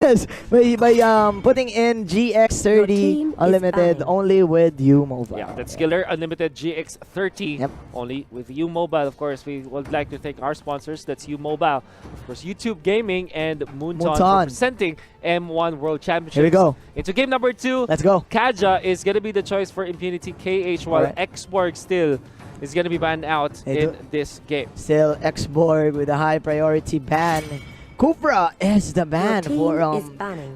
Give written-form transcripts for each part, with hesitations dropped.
Yes, by putting in GX30 Unlimited only with U Mobile. Yeah, that's Killer Unlimited GX30 Yep. only with U Mobile. Of course, we would like to thank our sponsors. That's U Mobile, of course, YouTube Gaming, and Moonton for presenting M1 World Championships. Here we go. Into game number 2. Let's go. Kaja is going to be the choice for Impunity KH, while Xborg still is going to be banned out in this game. Still Xborg with a high priority ban. Kufra is the ban for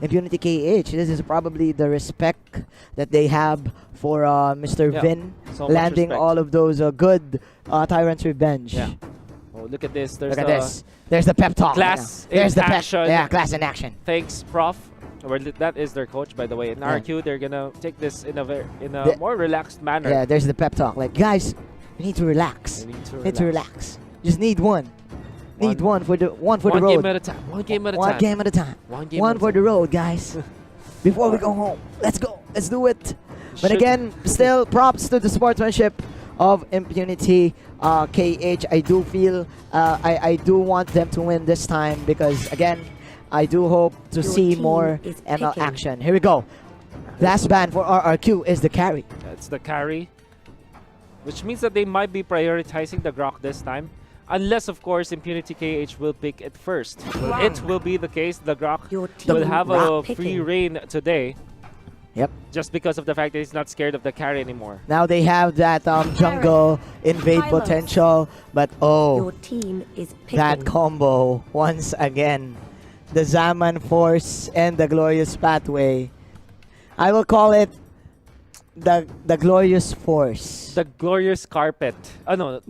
Impunity KH. This is probably the respect that they have for Mr. Vin landing all of those good Tyrant's Revenge. Yeah. Oh, look at this. There's look at this. There's the pep talk. Class There's in the action. Yeah, class in action. Thanks, Prof. Well, that is their coach, by the way. In RQ, they're gonna take this in a more relaxed manner. Yeah, there's the pep talk. Like, guys, we need to relax. Need to relax. Just need one. Need one for the road. One game at a time. One game at a time. One for the road, guys. Before we go home, let's go. Let's do it. But again, still props to the sportsmanship of Impunity KH. I do feel I do want them to win this time because again, I do hope to see more ML action. Here we go. Last ban for RRQ is the carry. That's the carry, which means that they might be prioritizing the Grok this time. Unless, of course, Impunity KH will pick it first. It will be the case. The Grok will have a free reign today. Yep. Just because of the fact that he's not scared of the carry anymore. Now they have that jungle invade potential, but your team is that combo once again. The Zaman Force and the Glorious Pathway. I will call it the Glorious Force. The Glorious Carpet. Oh no,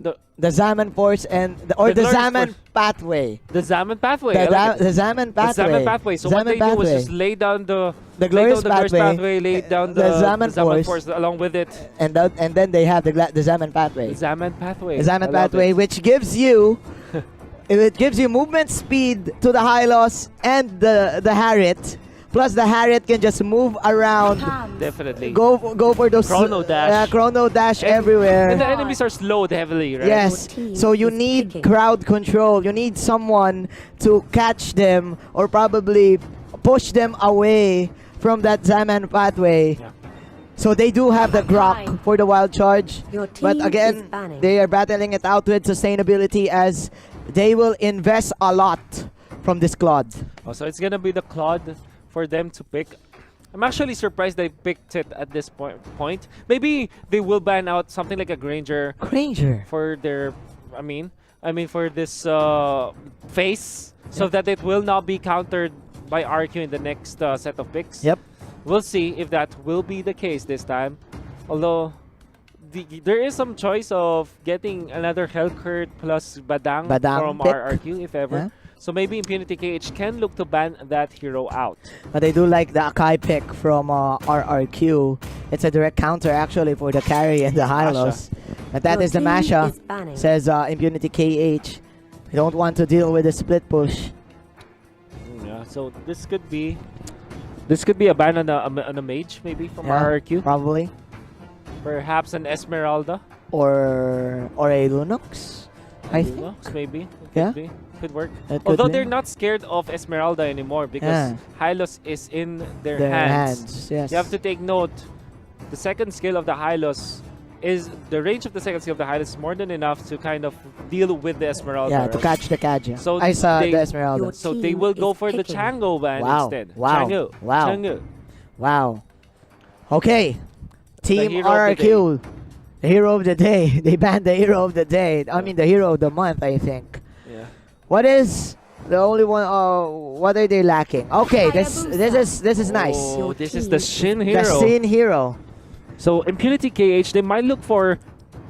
the Zaman Force and the Zaman Pathway. The Zaman Pathway. The Zaman Pathway. The Zaman Pathway. So Zaman what they do was just lay down the Glorious Pathway, lay down the Zaman Force along with it. And then they have the Zaman Pathway. The Zaman Pathway. The Zaman Pathway, which gives you it gives you movement speed to the Hylos and the Harriet. Plus the Harriet can just move around. Definitely. Go for those chrono dash. Chrono dash everywhere. And the enemies are slowed heavily, right? Yes. So you need crowd control. You need someone to catch them or probably push them away from that Zaman Pathway. Yeah. So they do have the Grok for the wild charge. But again, they are battling it out with sustainability as they will invest a lot from this Claude. Oh, so it's gonna be the Claude for them to pick. I'm actually surprised they picked it at this point. Maybe they will ban out something like a Granger. For their, I mean for this phase, so that it will not be countered by RQ in the next set of picks. Yep. We'll see if that will be the case this time. Although there is some choice of getting another Hellcurt plus Badang from pick. RRQ if ever. Yeah. So maybe Impunity KH can look to ban that hero out. But I do like the Akai pick from RRQ. It's a direct counter actually for the carry and the Hylos. But that is the Masha, says Impunity KH. I don't want to deal with the split push. Yeah, so this could be a ban on a mage maybe from RRQ. Probably. Perhaps an Esmeralda. Or a Lunox, I think. Lunox maybe. Yeah. Could work. Although they're not scared of Esmeralda anymore because Hylos is in their hands. Yes. You have to take note, the second skill of the Hylos is, the range of the second skill of the Hylos is more than enough to kind of deal with the Esmeralda. Yeah, to catch the Kaja. So I saw the Esmeralda. So they will go for the Chango ban instead. Wow. Chango. Wow. Chango. Wow. Okay. Team RRQ. The hero of the day. They banned the hero of the day. I mean the hero of the month, I think. Yeah. What is the only one? What are they lacking? Okay, this is nice. Oh, this is the Shin hero. The Shin hero. So Impunity KH, they might look for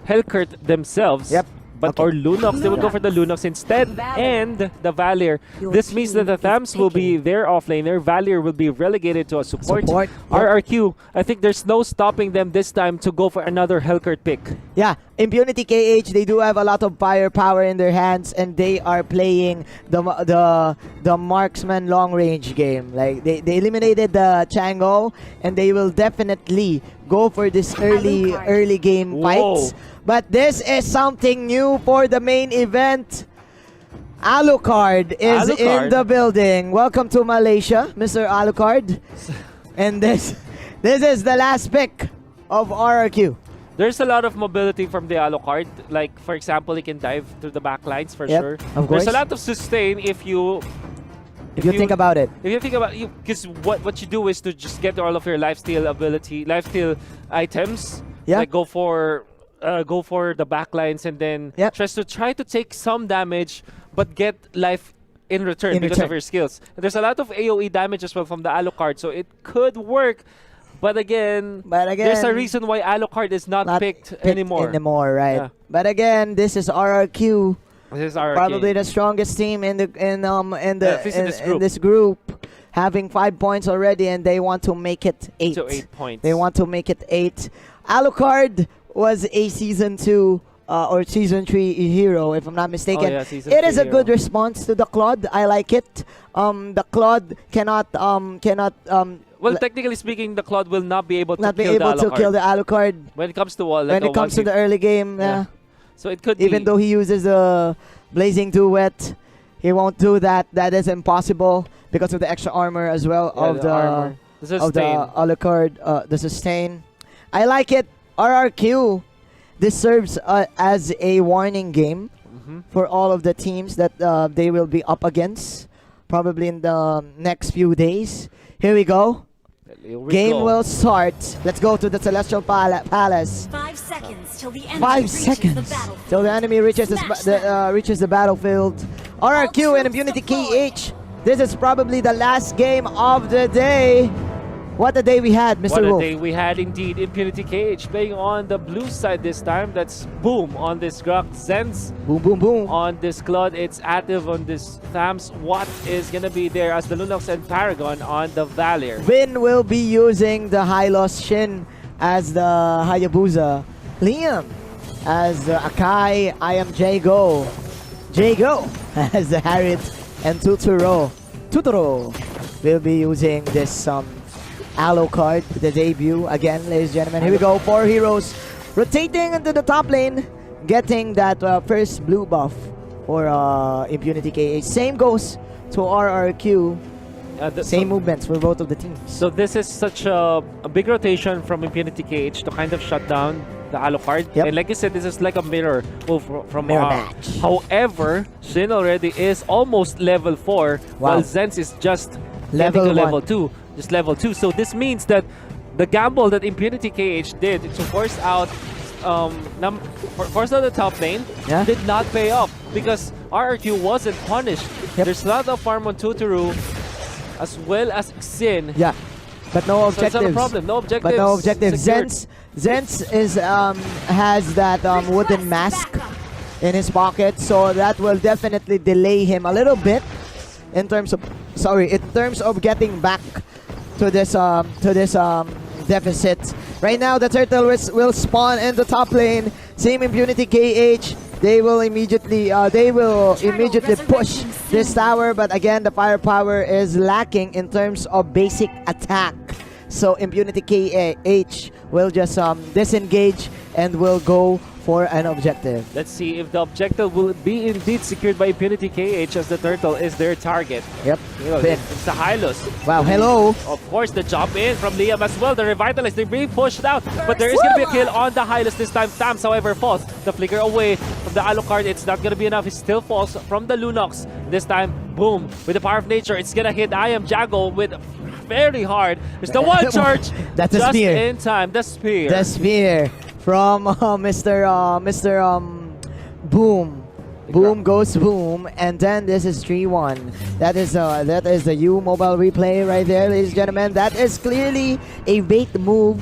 Hellcurt themselves. Yep. But or Lunox, they will go for the Lunox instead, and the Valier. This means that the Thams will be their offlaner. Valier will be relegated to a support. RRQ, I think there's no stopping them this time to go for another Hellcurt pick. Yeah, Impunity KH, they do have a lot of firepower in their hands, and they are playing the marksman long range game. Like they eliminated the Chango, and they will definitely go for this early game fights. But this is something new for the main event. Alucard is in Alucard. the building. Welcome to Malaysia, Mr. Alucard. And this is the last pick of RRQ. There's a lot of mobility from the Alucard. Like, for example, he can dive through the back lines for Yep, sure. of course. There's a lot of sustain if you Think about it. If you think about it, because what you do is to just get all of your lifesteal items. Yeah. Like go for the backlines and then Yep. try to take some damage, but get life in return In because return. of your skills. And there's a lot of AOE damage as well from the Alucard, so it could work. But again, there's a reason why Alucard is not picked anymore. Right? Yeah. But again, this is RRQ. This is our Probably the strongest team in this group, having 5 points already, and they want to make it 8. to 8 points. They want to make it 8. Alucard was a season 2 or season 3 hero, if I'm not mistaken. Oh, yeah, season It is 3 a good hero. response to the Claude. I like it. The Claude cannot Well, technically speaking, the Claude will not be able to not be kill able the to kill the Alucard when it comes to like when it comes to the early game. Yeah. So it could Even be. though he uses a Blazing Duet, he won't do that. That is impossible because of the extra armor as well of the armor. The of the sustain. Alucard, the sustain. I like it. RRQ. This serves as a warning game Mhm. for all of the teams that they will be up against, probably in the next few days. Here we go. Here we Game go. will start. Let's go to the Celestial Palace. 5 seconds till the enemy 5 reaches seconds the battlefield. till the enemy reaches Smash them. reaches the battlefield. RRQ and Impunity KH. This is probably the last game of the day. What a day we had, Mr. What a Wolf. day we had indeed. Impunity KH playing on the blue side this time. That's Boom on this Grok. Zenz Boom, boom, boom. on this Claude. It's Active on this Thams. What is going to be there as the Lunox and Paragon on the Valier. Vin will be using the Hylos Shin as the Hayabusa. Liam as the Akai. I am Jago. Jago as the Harriet. And Tuturo will be using this Alucard, the debut. Again, ladies and gentlemen, here we go. 4 heroes rotating into the top lane, getting that first blue buff for Impunity KH. Same goes to RRQ. Same movements for both of the teams. So this is such a big rotation from Impunity KH to kind of shut down the Alucard. Yep. And like you said, this is like a mirror move from Mirror match. However, Shin already is almost level 4, while Zenz is just Level getting to 1. level 2. Just level 2. So this means that the gamble that Impunity KH did to force out the top lane did not pay off because RRQ wasn't punished. Yep. There's a lot of farm on Tuturu as well as Xin. Yeah, but no So objectives. it's not a problem. No objectives. But no objectives. secured. Zenz is has that wooden mask in his pocket, so that will definitely delay him a little bit in terms of getting back to this deficit. Right now, the turtle will spawn in the top lane. Same Impunity KH. They will immediately push this tower, but again, the firepower is lacking in terms of basic attack. So Impunity KH will just disengage and will go for an objective. Let's see if the objective will be indeed secured by Impunity KH as the turtle is their target. Yep. You know, Pin. it's the Hylos. Wow, hello. Of course, the jump in from Liam as well. The Revitalize, they're being pushed out. But there is going to be a kill on the Hylos this time. Thams, however, falls. The flicker away from the Alucard. It's not going to be enough. He still falls from the Lunox. This time, boom. With the power of nature, it's going to hit I Am Jago with very hard. There's the one charge. That's a just spear. in time. The spear. The spear from Mr. Boom. Boom goes Boom, and then this is 3-1. That is the U mobile replay right there, ladies and gentlemen. That is clearly a bait move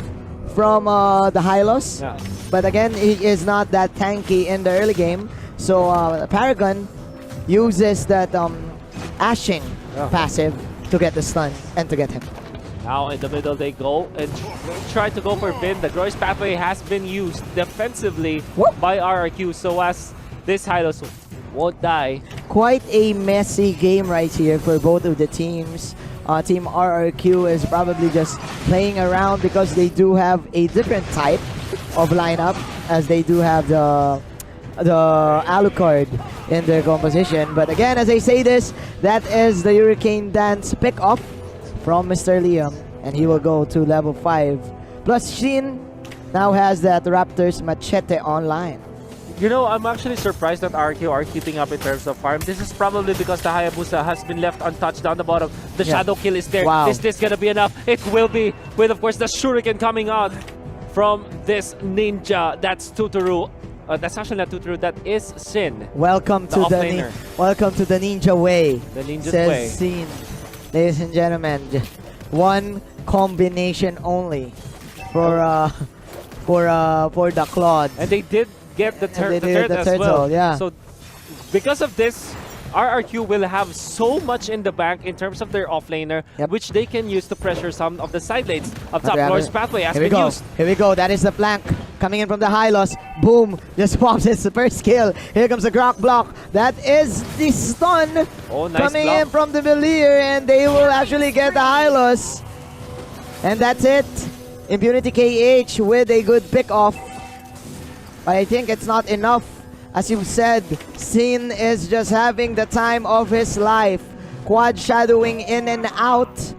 from the Hylos. Yeah. But again, he is not that tanky in the early game. So Paragon uses that ashing passive to get the stun and to get him. Now in the middle they go and try to go for Vin. The Grois pathway has been used defensively by RRQ so as this Hylos won't die. Quite a messy game right here for both of the teams. Team RRQ is probably just playing around because they do have a different type of lineup, as they do have the Alucard in their composition. But again, as I say this, that is the Hurricane Dance pick off from Mr. Liam, and he will go to level 5. Plus Shin now has that Raptors Machete online. You know, I'm actually surprised that RQ are keeping up in terms of farm. This is probably because the Hayabusa has been left untouched down the bottom. The Shadow Kill is there. Wow. Is this gonna be enough? It will be, with of course the Shuriken coming out from this Ninja. That's Tutoru. That's actually not Tutoru, that is Sin. Welcome to welcome to the Ninja way. The Ninja's says way. Sin. Ladies and gentlemen, one combination only for the Claude. And they did get the And they did turret the as turtle, well. yeah. So because of this, RRQ will have so much in the bank in terms of their offlaner, which they can use to pressure some of the side lanes. Up top, Glorious Pathway has been used. Here we go. That is the flank coming in from the Hylos. Boom. Just pops his first kill. Here comes the Grok block. That is the stun Oh, nice coming block. in from the Valier, and they will actually get the Hylos. And that's it. Impunity KH with a good pick off. But I think it's not enough. As you've said, Sin is just having the time of his life. Quad shadowing in and out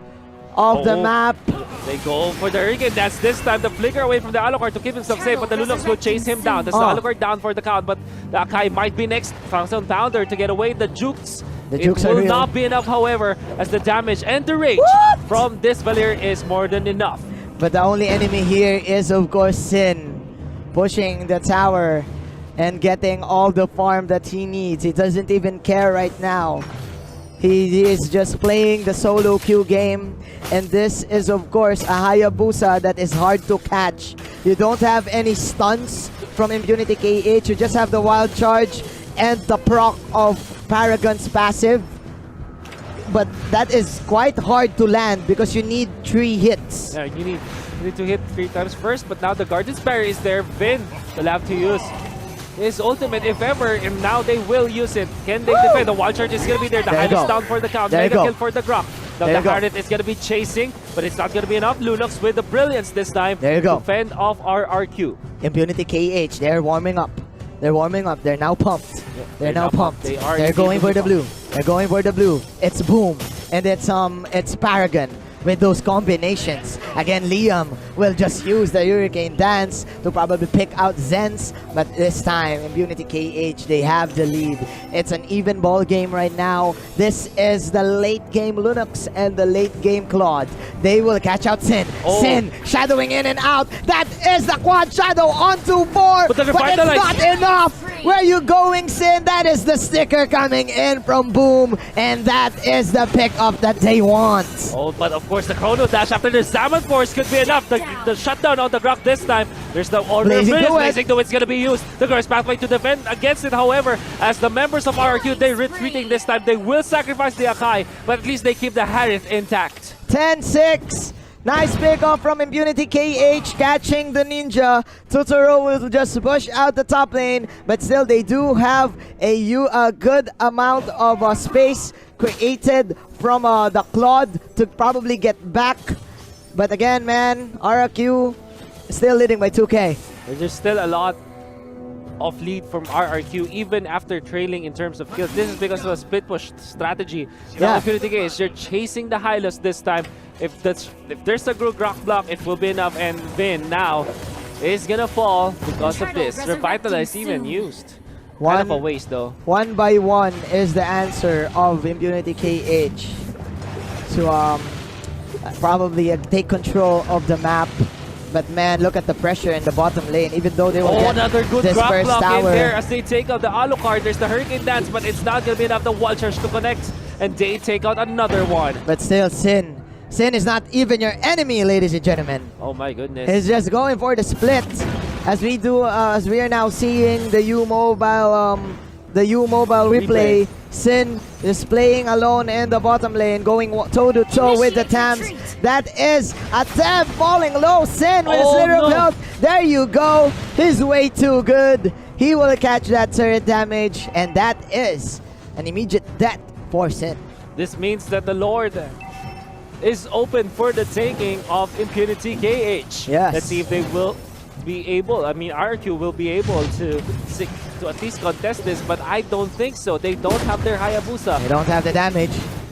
of the map. They go for the Hurricane Dance this time. The flicker away from the Alucard to keep himself safe, but the Lunox will chase him down. That's the Alucard down for the count, but the Akai might be next. Fountain Pounder to get away. The Jukes. It will not be enough, however, as the damage and the rage from this Valir is more than enough. But the only enemy here is, of course, Sin. Pushing the tower and getting all the farm that he needs. He doesn't even care right now. He is just playing the solo queue game. And this is, of course, a Hayabusa that is hard to catch. You don't have any stunts from Impunity KH. You just have the wild charge and the proc of Paragon's passive. But that is quite hard to land because you need 3 hits. Yeah, you need to hit 3 times first, but now the Guardian's Barrier is there. Vin will have to use his ultimate if ever, and now they will use it. Can they defend? The wild charge is going to be there. The Hylos down for the count. Mega kill for the Grok. Now the Hardet is going to be chasing, but it's not going to be enough. Lunox with the Brilliance this time to fend off RRQ. Impunity KH, they're warming up. They're warming up. They're now pumped. They're now pumped. They're going for the blue. They're going for the blue. It's Boom. And it's Paragon with those combinations. Again, Liam will just use the Hurricane Dance to probably pick out Zens, but this time, Impunity KH, they have the lead. It's an even ball game right now. This is the late game Lunox and the late game Claude. They will catch out Sin. Sin shadowing in and out. That is the quad shadow onto 4, but it's not enough. Where are you going, Sin? That is the sticker coming in from Boom, and that is the pick-up that they want. Oh, but of course, the Chrono Dash after the Salmon Force could be enough. The shutdown on the Grok this time. There's the Blazing Duet is going to be used. The Glorious Pathway to defend against it, however, as the members of RRQ, they're retreating this time. They will sacrifice the Akai, but at least they keep the Harith intact. 10-6. Nice pick off from Impunity KH, catching the Ninja. Totoro will just push out the top lane, but still they do have a good amount of space created from the Claude to probably get back. But again, man, RRQ still leading by 2K. There's still a lot of lead from RRQ even after trailing in terms of kills. This is because of a split push strategy. Now Impunity KH, they're chasing the Hylos this time. If there's a Grok block, it will be enough, and Vin now is gonna fall because of this. Revitalize even used. Kind of a waste though. 1 by 1 is the answer of Impunity KH to probably take control of the map. But man, look at the pressure in the bottom lane. Even though they will get another good this Grok first block tower in there as they take out the Alucard. There's the Hurricane Dance, but it's not gonna be enough. The wall charge to connect, and they take out another one. But still, Sin is not even your enemy, ladies and gentlemen. Oh my goodness. He's just going for the split. As we are now seeing the U Mobile replay. Sin is playing alone in the bottom lane, going toe to toe with the Tams. That is a Tam falling low. Sin with his little health. There you go. He's way too good. He will catch that turret damage, and that is an immediate death for Sin. This means that the Lord is open for the taking of Impunity KH. Yes. Let's see if they will be able, RQ will be able to to at least contest this, but I don't think so. They don't have their Hayabusa. They don't have the damage.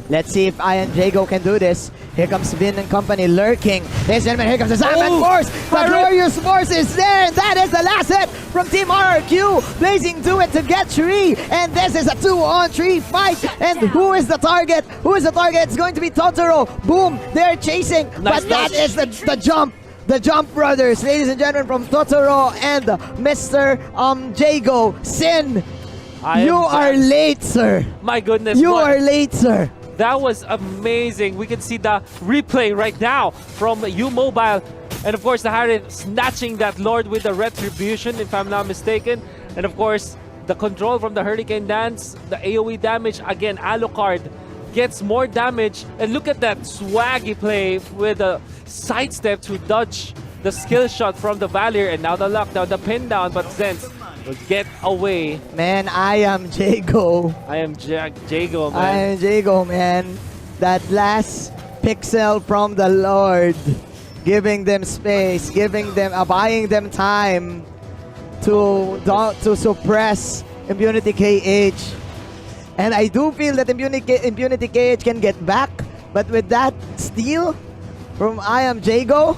Let's see if I and Jago can do this. Here comes Vin and company lurking. Ladies and gentlemen, here comes the Salmon Force. The Glorious Force is there. And that is the last hit from Team RRQ. Blazing to it to get 3. And this is a 2-on-3 fight. And who is the target? Who is the target? It's going to be Totoro. Boom. They're chasing. Nice but that is the jump. The Jump Brothers, ladies and gentlemen, from Totoro and Mr. Jago. Sin, you are late, sir. My goodness. You are late, sir. That was amazing. We can see the replay right now from U-Mobile. And of course, the Harith snatching that Lord with the Retribution, if I'm not mistaken. And of course, the control from the Hurricane Dance, the AoE damage. Again, Alucard gets more damage. And look at that swaggy play with a sidestep to dodge the skill shot from the Valier. And now the lockdown, the pin down, but Zenz will get away. Man, I am Jago. I am Jago, man. I am Jago, man. That last pixel from the Lord, giving them space, giving them, buying them time to suppress Impunity KH. And I do feel that Impunity KH can get back, but with that steal from I am Jago,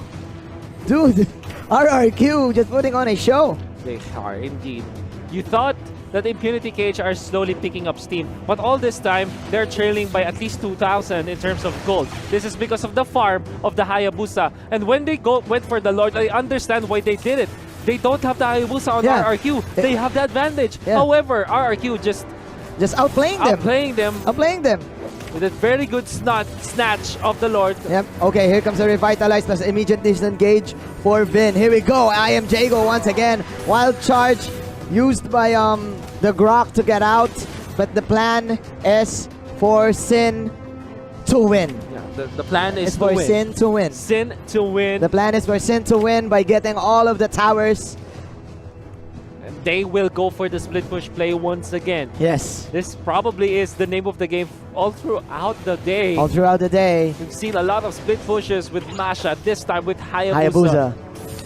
dude, RRQ just putting on a show. They are indeed. You thought that Impunity KH are slowly picking up steam, but all this time they're trailing by at least 2,000 in terms of gold. This is because of the farm of the Hayabusa. And when they went for the Lord, I understand why they did it. They don't have the Hayabusa on RRQ. They have the advantage. However, RRQ just outplaying them. Outplaying them. With a very good snatch of the Lord. Yep. Okay, here comes the Revitalize plus immediate disengage for Vin. Here we go. I am Jago once again. Wild charge used by the Grok to get out, but the plan is for Sin to win. Yeah, the plan is for Sin to win. Sin to win. The plan is for Sin to win by getting all of the towers. They will go for the split push play once again. Yes. This probably is the name of the game all throughout the day. All throughout the day. We've seen a lot of split pushes with Masha, this time with Hayabusa.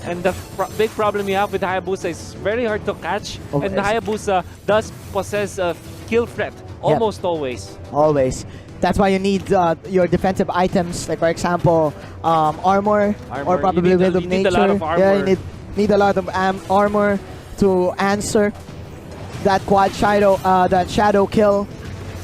And the big problem you have with Hayabusa is very hard to catch. And the Hayabusa does possess a kill threat almost always. Always. That's why you need your defensive items, like for example, armor or probably Will of Nature. Need a lot of armor. Yeah, you need a lot of armor to answer that that shadow kill.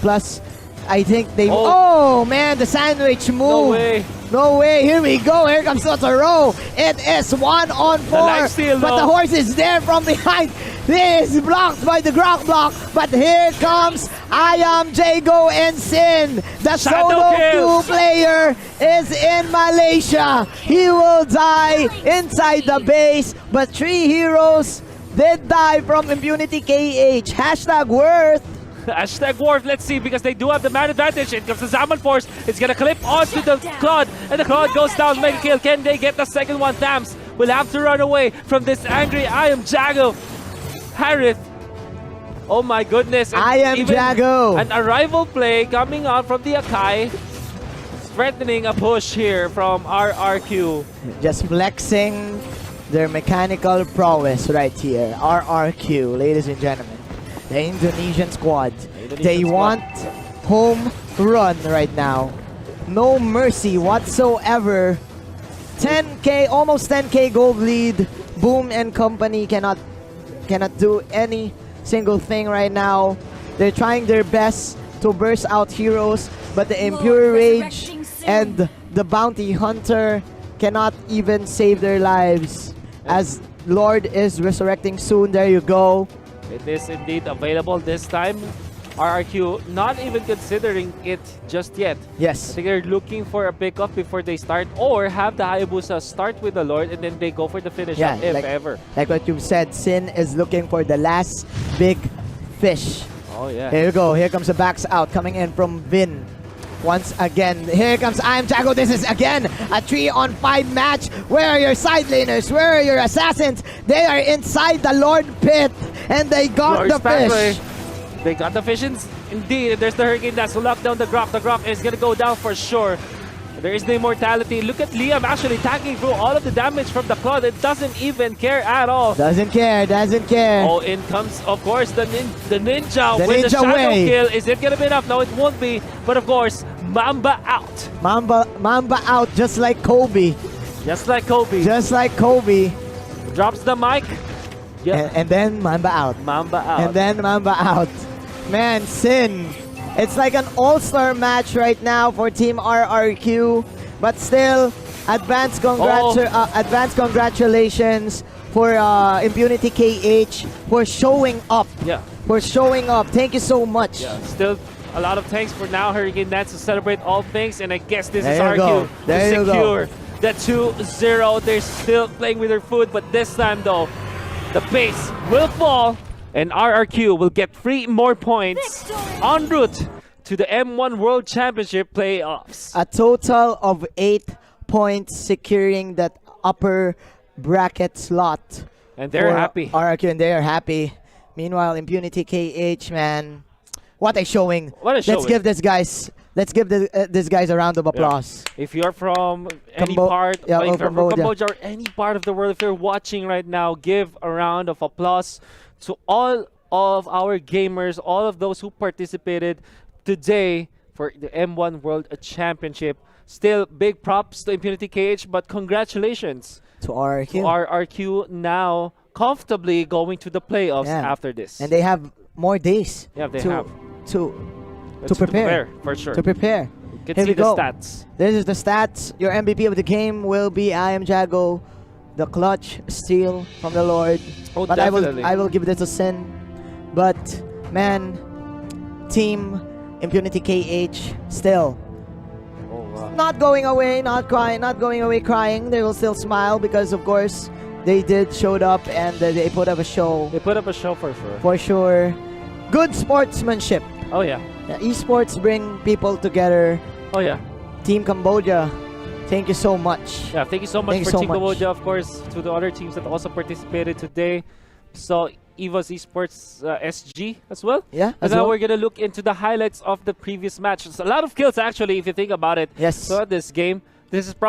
Plus, I think they. Oh man, the sandwich move. No way. No way. Here we go. Here comes Totoro. It is 1-on-4. But the horse is there from behind. This is blocked by the Grok block. But here comes I am Jago and Sin. The solo 2 player is in Malaysia. He will die inside the base. But 3 heroes did die from Impunity KH. Hashtag worth. Hashtag Worf, let's see, because they do have the man advantage. It comes the Zaman Force. It's gonna clip onto the Claude, and the Claude goes down. Mega kill. Can they get the second one? Thams will have to run away from this angry I am Jago. Harith. Oh my goodness. I am Jago. An arrival play coming out from the Akai. Threatening a push here from RRQ. Just flexing their mechanical prowess right here. RRQ, ladies and gentlemen. The Indonesian squad. They want home run right now. No mercy whatsoever. 10k, almost 10k gold lead. Boom and company cannot do any single thing right now. They're trying their best to burst out heroes, but the Impure Rage and the Bounty Hunter cannot even save their lives. As Lord is resurrecting soon. There you go. It is indeed available this time. RRQ not even considering it just yet. Yes. They're looking for a pickup before they start, or have the Hayabusa start with the Lord and then they go for the finish up, if ever. Like what you said, Sin is looking for the last big fish. Oh yeah. Here you go. Here comes the backs out coming in from Vin. Once again, here comes I am Jago. This is again a 3-on-5 match. Where are your side laners? Where are your assassins? They are inside the Lord pit, and they got the fish. They got the fish indeed. There's the Hurricane Dance to lock down the Grok. The Grok is gonna go down for sure. There is the immortality. Look at Liam actually tagging through all of the damage from the Claude. It doesn't even care at all. Doesn't care, doesn't care. Oh, in comes, of course, the ninja The with the ninja shadow way. kill. Is it going to be enough? No, it won't be. But of course, Mamba out. Mamba out just like Kobe. Just like Kobe. Just like Kobe. Drops the mic. Yeah. And then Mamba out. Mamba out. And then Mamba out. Man, Sin. It's like an all-star match right now for Team RRQ. But still, advanced congratulations for Impunity KH for showing up. Yeah. For showing up. Thank you so much. Yeah. Still a lot of thanks for now. Hurricane Dance to celebrate all things. And I guess this is There you go. RQ There to you go. secure the 2-0. They're still playing with their food. But this time, though, the base will fall. And RRQ will get 3 more points en route to the M1 World Championship playoffs. A total of 8 points securing that upper bracket slot. And they're for happy. RRQ, and they are happy. Meanwhile, Impunity KH, man, what a showing. What a showing. Let's give these guys a round of applause. If you're from any part, if you're from Cambodia or any part of the world, if you're watching right now, give a round of applause to all of our gamers, all of those who participated today for the M1 World Championship. Still, big props to Impunity KH, but congratulations To RRQ. to RRQ now comfortably going to the playoffs after this. And they have more days Yeah, they to, have. to To prepare. for sure. To prepare. You can Here see we the go. stats. This is the stats. Your MVP of the game will be I Am Jago, the clutch steal from the Lord. Oh, But definitely. I will give this a Sin. But man, Team Impunity KH still Oh, wow. not going away, not crying, not going away crying. They will still smile because of course they did showed up and they put up a show They put up a show for sure. for sure. Good sportsmanship. Oh, yeah. Esports bring people together. Oh, yeah. Team Cambodia, thank you so much. Yeah, thank you so much Thank you for so Team much. Cambodia, of course, to the other teams that also participated today. So, Eva's Esports SG as well. Yeah, And as now well. we're going to look into the highlights of the previous match. It's a lot of kills, actually, if you think about it. Yes. So, this game, this is probably